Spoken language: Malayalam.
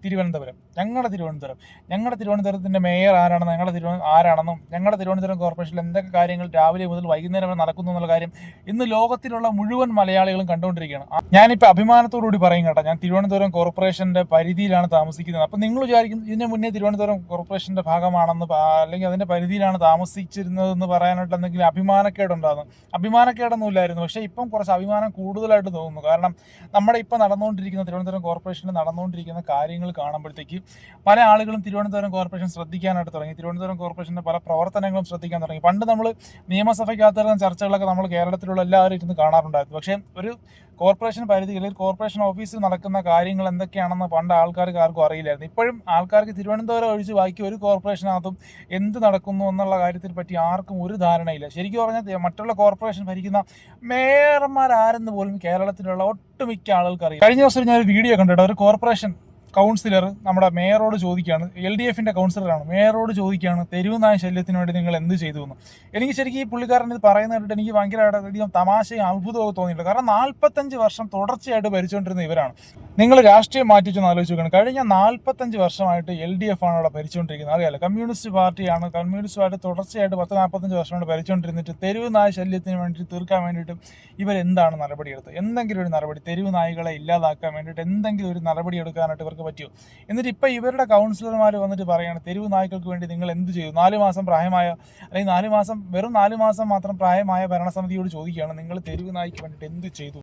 തിരുവനന്തപുരം, ഞങ്ങളുടെ തിരുവനന്തപുരത്തിൻ്റെ മേയർ ആരാണെന്നും ഞങ്ങളുടെ തിരുവനന്തപുരം കോർപ്പറേഷനിൽ എന്തൊക്കെ കാര്യങ്ങൾ രാവിലെ മുതൽ വൈകുന്നേരം വരെ നടക്കുന്നു എന്നുള്ള കാര്യം ഇന്ന് ലോകത്തിലുള്ള മുഴുവൻ മലയാളികളും കണ്ടുകൊണ്ടിരിക്കുകയാണ്. ഞാനിപ്പോൾ അഭിമാനത്തോടുകൂടി പറയും കേട്ടോ, ഞാൻ തിരുവനന്തപുരം കോർപ്പറേഷൻ്റെ പരിധിയിലാണ് താമസിക്കുന്നത്. അപ്പം നിങ്ങൾ വിചാരിക്കും ഇതിന് മുന്നേ തിരുവനന്തപുരം കോർപ്പറേഷൻ്റെ ഭാഗമാണെന്ന് അല്ലെങ്കിൽ അതിൻ്റെ പരിധിയിലാണ് താമസിച്ചിരുന്നതെന്ന് പറയാനായിട്ട് എന്തെങ്കിലും അഭിമാനക്കേടുണ്ടാകുന്നു. അഭിമാനക്കേടൊന്നുമില്ലായിരുന്നു, പക്ഷേ ഇപ്പം കുറച്ച് അഭിമാനം കൂടുതലായിട്ട് തോന്നുന്നു. കാരണം നമ്മുടെ ഇപ്പം നടന്നുകൊണ്ടിരിക്കുന്ന തിരുവനന്തപുരം കോർപ്പറേഷനിൽ നടന്നുകൊണ്ടിരിക്കുന്ന കാര്യങ്ങൾ കാണുമ്പോഴത്തേക്ക് പല ആളുകളും തിരുവനന്തപുരം കോർപ്പറേഷൻ ശ്രദ്ധിക്കാനായിട്ട് തുടങ്ങി. തിരുവനന്തപുരം കോർപ്പറേഷൻ്റെ പല പ്രവർത്തനങ്ങളും ശ്രദ്ധിക്കാൻ തുടങ്ങി. പണ്ട് നമ്മൾ നിയമസഭയ്ക്കകത്ത് ചർച്ചകളൊക്കെ നമ്മൾ കേരളത്തിലുള്ള എല്ലാവരും ഇരുന്ന് കാണാറുണ്ടായിരുന്നു. പക്ഷേ ഒരു കോർപ്പറേഷൻ പരിധിയിൽ കോർപ്പറേഷൻ ഓഫീസിൽ നടക്കുന്ന കാര്യങ്ങൾ എന്തൊക്കെയാണെന്ന് പണ്ട് ആൾക്കാർക്ക് ആർക്കും അറിയില്ലായിരുന്നു. ഇപ്പോഴും ആൾക്കാർക്ക് തിരുവനന്തപുരം ഒഴിച്ച് ബാക്കി ഒരു കോർപ്പറേഷനകത്തും എന്ത് നടക്കുന്നു എന്നുള്ള കാര്യത്തെ പറ്റി ആർക്കും ഒരു ധാരണയില്ല. ശരിക്കും പറഞ്ഞാൽ മറ്റുള്ള കോർപ്പറേഷൻ ഭരിക്കുന്ന മേയർമാരാരെന്ന് പോലും കേരളത്തിലുള്ള ഒട്ടുമിക്ക ആളുകൾക്ക് അറിയാം. കഴിഞ്ഞ ദിവസം ഞാനൊരു വീഡിയോ കണ്ടിട്ട് ഒരു കോർപ്പറേഷൻ കൗൺസിലർ നമ്മുടെ മേയറോട് ചോദിക്കുകയാണ്, LDFൻ്റെ കൗൺസിലറാണ്, മേയറോട് ചോദിക്കുകയാണ് തെരുവ് നായ ശല്യത്തിന് വേണ്ടി നിങ്ങൾ എന്ത് ചെയ്തു എന്ന്. എനിക്ക് ശരിക്കും ഈ പുള്ളിക്കാരൻ ഇത് പറയുന്ന കേട്ടിട്ട് എനിക്ക് ഭയങ്കരമായിട്ട് തമാശയും അത്ഭുതമൊക്കെ തോന്നിയില്ല. കാരണം 45 വർഷം തുടർച്ചയായിട്ട് ഭരിച്ചുകൊണ്ടിരുന്ന ഇവരാണ്. നിങ്ങൾ രാഷ്ട്രീയം മാറ്റിച്ചൊന്ന് ആലോചിച്ച് നോക്കണം. കഴിഞ്ഞ 45 വർഷമായിട്ട് LDF ആണ് അവിടെ ഭരിച്ചുകൊണ്ടിരിക്കുന്നത്. അറിയാലോ, കമ്മ്യൂണിസ്റ്റ് പാർട്ടിയാണ്. കമ്മ്യൂണിസ്റ്റ് പാർട്ടി തുടർച്ചയായിട്ട് 40-45 വർഷമായിട്ട് ഭരിച്ചുകൊണ്ടിരുന്നിട്ട് തെരുവ് നായ ശല്യത്തിന് വേണ്ടി തീർക്കാൻ വേണ്ടിയിട്ട് ഇവരെന്താണ് നടപടിയെടുത്തത്? എന്തെങ്കിലും ഒരു നടപടി, തെരുവ് നായ്കളെ ഇല്ലാതാക്കാൻ വേണ്ടിയിട്ട് എന്തെങ്കിലും ഒരു നടപടി എടുക്കാനായിട്ട് ഇവർക്ക് പറ്റുമോ? എന്നിട്ട് ഇപ്പം ഇവരുടെ കൗൺസിലർമാർ വന്നിട്ട് പറയുകയാണ് തെരുവ് നായ്ക്കൾക്ക് വേണ്ടി നിങ്ങൾ എന്ത് ചെയ്തു? 4 മാസം പ്രായമായ, അല്ലെങ്കിൽ 4 മാസം, വെറും 4 മാസം മാത്രം പ്രായമായ ഭരണസമിതിയോട് ചോദിക്കുകയാണ് നിങ്ങൾ തെരുവ് നായ്ക്ക് വേണ്ടിയിട്ട് എന്ത് ചെയ്തു?